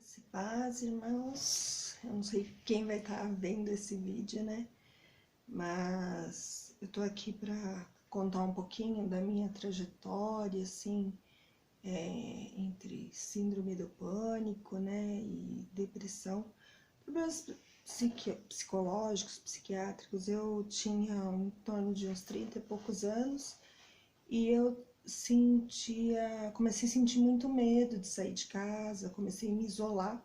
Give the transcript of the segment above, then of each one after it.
Graça e paz, irmãos. Eu não sei quem vai estar vendo esse vídeo, né? Mas eu tô aqui para contar um pouquinho da minha trajetória, assim, entre síndrome do pânico, né, e depressão, problemas psicológicos, psiquiátricos. Eu tinha em torno de uns 30 e poucos anos e eu comecei a sentir muito medo de sair de casa, comecei a me isolar.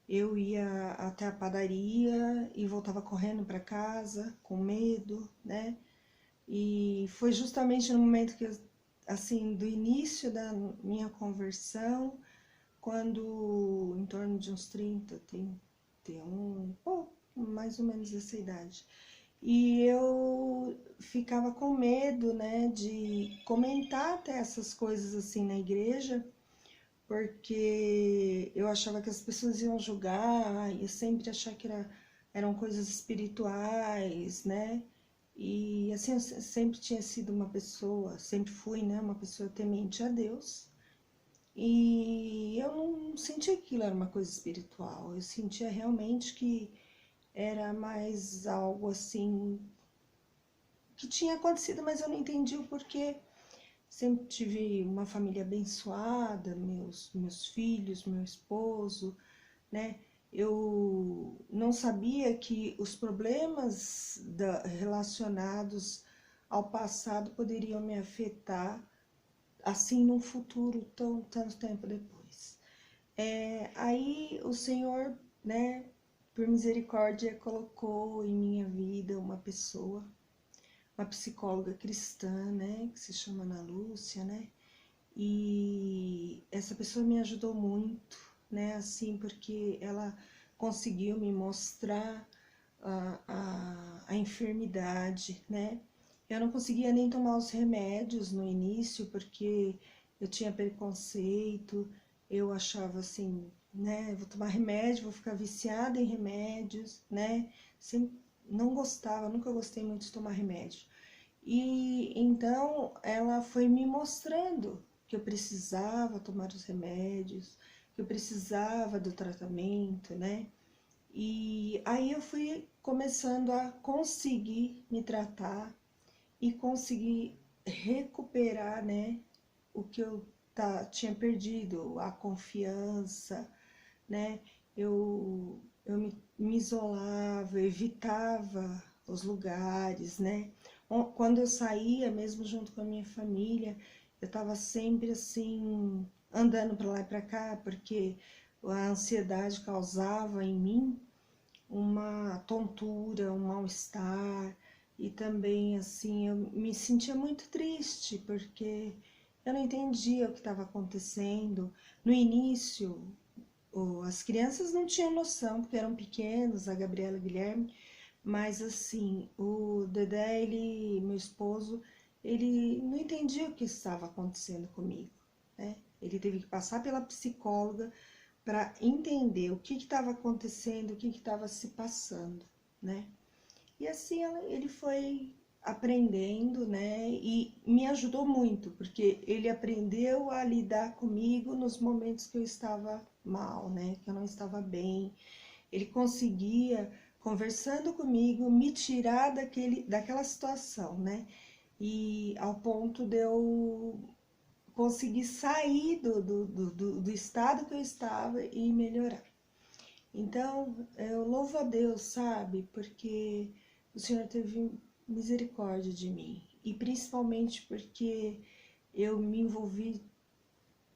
Eu ia até a padaria e voltava correndo para casa com medo, né? E foi justamente no momento que, assim, do início da minha conversão, quando em torno de uns 30, 31, mais ou menos essa idade. E eu ficava com medo, né, de comentar até essas coisas assim na igreja, porque eu achava que as pessoas iam julgar, e eu sempre achava que eram coisas espirituais, né? E assim, eu sempre tinha sido uma pessoa, sempre fui, né, uma pessoa temente a Deus. E eu não sentia que aquilo era uma coisa espiritual, eu sentia realmente que era mais algo assim que tinha acontecido, mas eu não entendi o porquê. Sempre tive uma família abençoada, meus filhos, meu esposo, né? Eu não sabia que os problemas relacionados ao passado poderiam me afetar assim num futuro tanto tempo depois. Aí o Senhor, né, por misericórdia, colocou em minha vida uma pessoa, uma psicóloga cristã, né, que se chama Ana Lúcia, né, e essa pessoa me ajudou muito, né, assim, porque ela conseguiu me mostrar a enfermidade, né. Eu não conseguia nem tomar os remédios no início, porque eu tinha preconceito, eu achava assim, né, vou tomar remédio, vou ficar viciada em remédios, né, sempre não gostava, nunca gostei muito de tomar remédio. E então ela foi me mostrando que eu precisava tomar os remédios, que eu precisava do tratamento, né? E aí eu fui começando a conseguir me tratar e conseguir recuperar, né, o que eu tinha perdido, a confiança, né? Eu me isolava, evitava os lugares, né? Quando eu saía, mesmo junto com a minha família, eu estava sempre assim, andando para lá e para cá, porque a ansiedade causava em mim uma tontura, um mal-estar, e também assim, eu me sentia muito triste, porque eu não entendia o que estava acontecendo. No início, as crianças não tinham noção, porque eram pequenos, a Gabriela e o Guilherme, mas assim, o Dedé, meu esposo, ele não entendia o que estava acontecendo comigo, né? Ele teve que passar pela psicóloga para entender o que estava acontecendo, o que estava se passando, né? E assim ele foi aprendendo, né? E me ajudou muito, porque ele aprendeu a lidar comigo nos momentos que eu estava mal, né? Que eu não estava bem. Ele conseguia, conversando comigo, me tirar daquela situação, né? E ao ponto de eu conseguir sair do estado que eu estava e melhorar. Então, eu louvo a Deus, sabe? Porque o Senhor teve misericórdia de mim. E principalmente porque eu me envolvi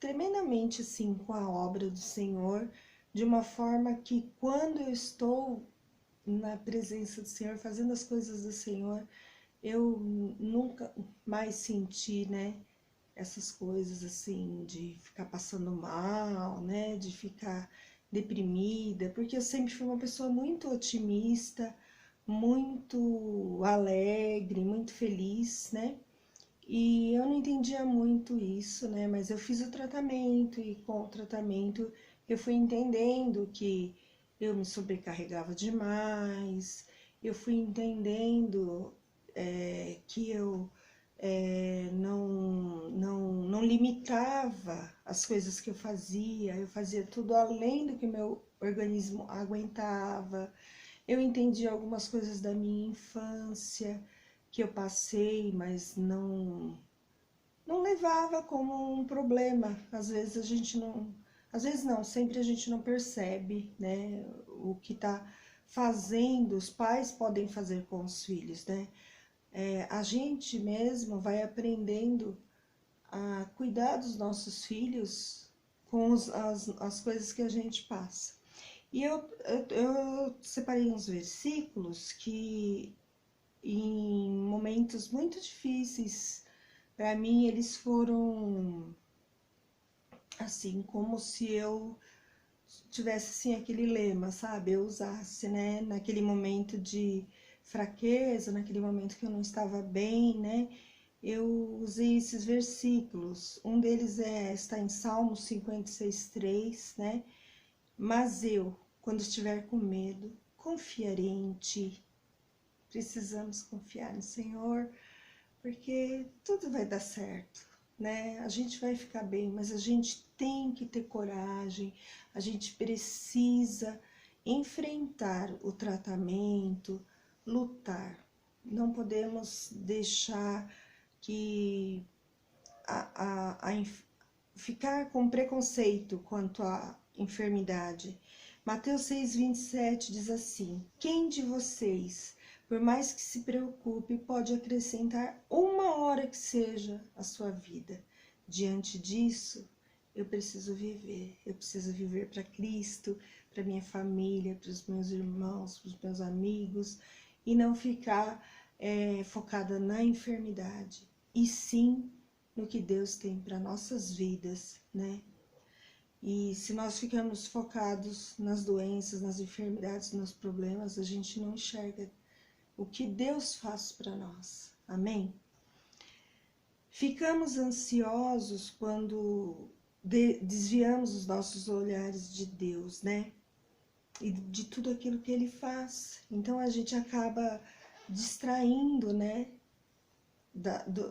tremendamente, assim, com a obra do Senhor, de uma forma que quando eu estou na presença do Senhor, fazendo as coisas do Senhor, eu nunca mais senti, né, essas coisas assim, de ficar passando mal, né, de ficar deprimida, porque eu sempre fui uma pessoa muito otimista, muito alegre, muito feliz, né, e eu não entendia muito isso, né, mas eu fiz o tratamento e com o tratamento eu fui entendendo que eu me sobrecarregava demais, eu fui entendendo que eu não limitava as coisas que eu fazia tudo além do que meu organismo aguentava. Eu entendi algumas coisas da minha infância que eu passei, mas não levava como um problema. Às vezes a gente não, às vezes não, sempre a gente não percebe, né, o que está fazendo, os pais podem fazer com os filhos, né? A gente mesmo vai aprendendo a cuidar dos nossos filhos com as coisas que a gente passa. E eu separei uns versículos que, em momentos muito difíceis, para mim, eles foram assim, como se eu tivesse assim aquele lema, sabe? Eu usasse, né, naquele momento de fraqueza, naquele momento que eu não estava bem, né? Eu usei esses versículos. Um deles está em Salmos 56:3, né? Mas eu, quando estiver com medo, confiarei em ti. Precisamos confiar no Senhor, porque tudo vai dar certo, né? A gente vai ficar bem, mas a gente tem que ter coragem, a gente precisa enfrentar o tratamento, lutar. Não podemos deixar que ficar com preconceito quanto à enfermidade. Mateus 6:27 diz assim: quem de vocês, por mais que se preocupe, pode acrescentar uma hora que seja à sua vida? Diante disso, eu preciso viver para Cristo, para minha família, para os meus irmãos, para os meus amigos, e não ficar focada na enfermidade, e sim no que Deus tem para nossas vidas, né? E se nós ficamos focados nas doenças, nas enfermidades, nos problemas, a gente não enxerga o que Deus faz para nós. Amém? Ficamos ansiosos quando desviamos os nossos olhares de Deus, né? E de tudo aquilo que Ele faz. Então a gente acaba distraindo, né?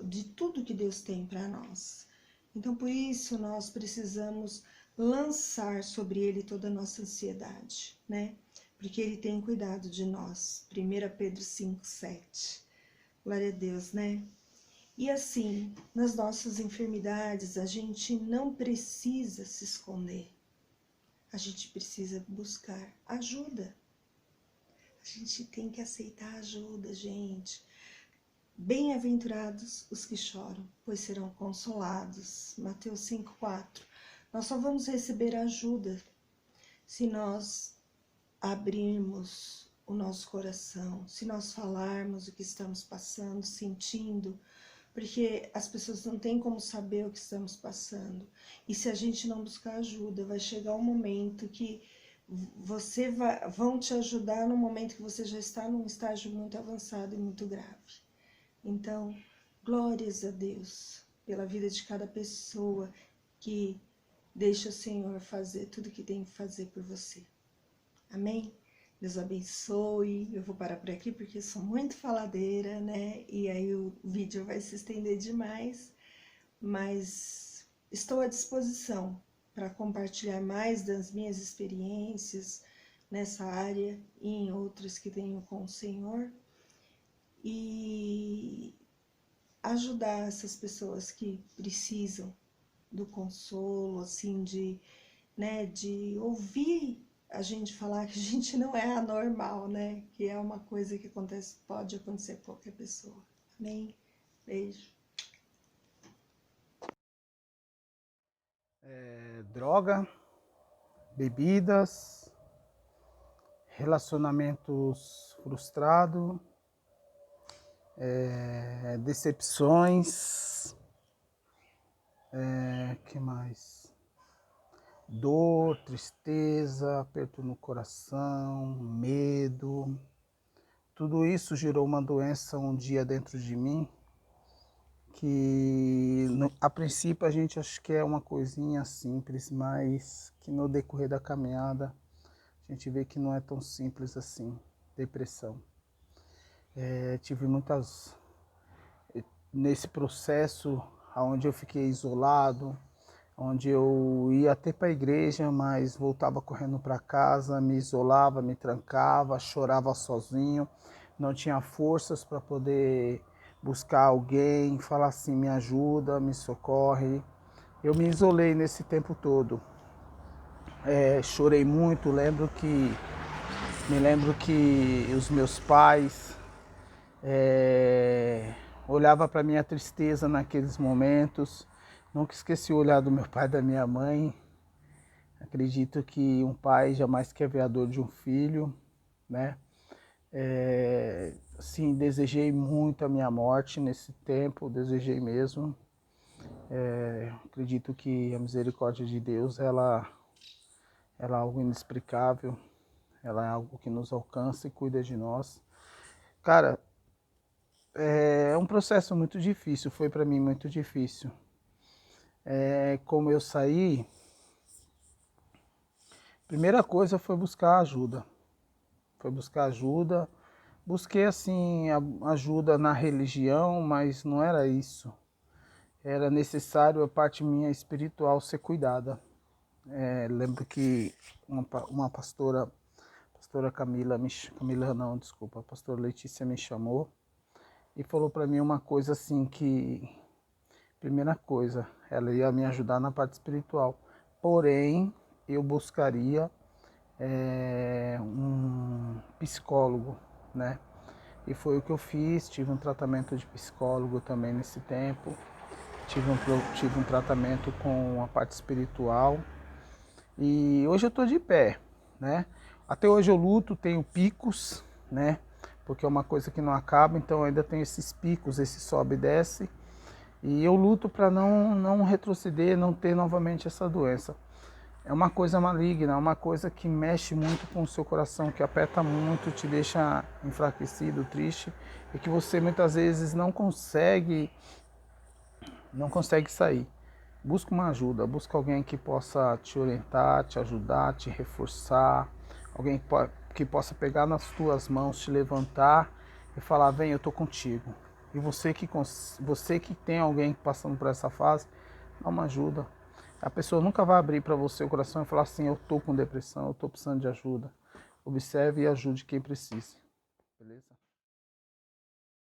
De tudo que Deus tem para nós. Então, por isso, nós precisamos lançar sobre Ele toda a nossa ansiedade, né? Porque Ele tem cuidado de nós. 1 Pedro 5:7. Glória a Deus, né? E assim, nas nossas enfermidades, a gente não precisa se esconder. A gente precisa buscar ajuda. A gente tem que aceitar ajuda, gente. Bem-aventurados os que choram, pois serão consolados. Mateus 5:4. Nós só vamos receber ajuda se nós abrirmos o nosso coração, se nós falarmos o que estamos passando, sentindo, porque as pessoas não têm como saber o que estamos passando. E se a gente não buscar ajuda, vai chegar um momento que vão te ajudar no momento que você já está num estágio muito avançado e muito grave. Então, glórias a Deus pela vida de cada pessoa que deixa o Senhor fazer tudo que tem que fazer por você. Amém? Deus abençoe. Eu vou parar por aqui porque sou muito faladeira, né? E aí o vídeo vai se estender demais, mas estou à disposição para compartilhar mais das minhas experiências nessa área e em outras que tenho com o Senhor. E ajudar essas pessoas que precisam do consolo, assim, né, de ouvir a gente falar que a gente não é anormal, né, que é uma coisa que acontece, pode acontecer com qualquer pessoa. Amém? Beijo. Droga, bebidas, relacionamentos frustrados, decepções, que mais? Dor, tristeza, aperto no coração, medo. Tudo isso gerou uma doença um dia dentro de mim que a princípio a gente acha que é uma coisinha simples, mas que no decorrer da caminhada a gente vê que não é tão simples assim. Depressão. Tive muitas nesse processo onde eu fiquei isolado, onde eu ia até para a igreja, mas voltava correndo para casa, me isolava, me trancava, chorava sozinho, não tinha forças para poder buscar alguém, falar assim, me ajuda, me socorre. Eu me isolei nesse tempo todo. Chorei muito, me lembro que os meus pais olhavam para minha tristeza naqueles momentos. Nunca esqueci o olhar do meu pai e da minha mãe. Acredito que um pai jamais quer ver a dor de um filho, né? Sim, desejei muito a minha morte nesse tempo, desejei mesmo. Acredito que a misericórdia de Deus, ela é algo inexplicável, ela é algo que nos alcança e cuida de nós. Cara, é um processo muito difícil, foi para mim muito difícil. Como eu saí, primeira coisa foi buscar ajuda. Foi buscar ajuda. Busquei assim ajuda na religião, mas não era isso. Era necessário a parte minha espiritual ser cuidada. Lembro que uma pastora Camila, Camila não, desculpa, a pastora Letícia me chamou e falou para mim uma coisa assim que, primeira coisa, ela ia me ajudar na parte espiritual, porém eu buscaria um psicólogo, né? E foi o que eu fiz, tive um tratamento de psicólogo também nesse tempo, tive um tratamento com a parte espiritual e hoje eu estou de pé, né? Até hoje eu luto, tenho picos, né? Porque é uma coisa que não acaba, então eu ainda tenho esses picos, esse sobe e desce. E eu luto para não retroceder, não ter novamente essa doença. É uma coisa maligna, é uma coisa que mexe muito com o seu coração, que aperta muito, te deixa enfraquecido, triste, e que você muitas vezes não consegue sair. Busca uma ajuda, busca alguém que possa te orientar, te ajudar, te reforçar, alguém que possa pegar nas tuas mãos, te levantar e falar, vem, eu tô contigo. E você que tem alguém passando por essa fase, dá uma ajuda. A pessoa nunca vai abrir para você o coração e falar assim, eu tô com depressão, eu tô precisando de ajuda. Observe e ajude quem precisa. Beleza?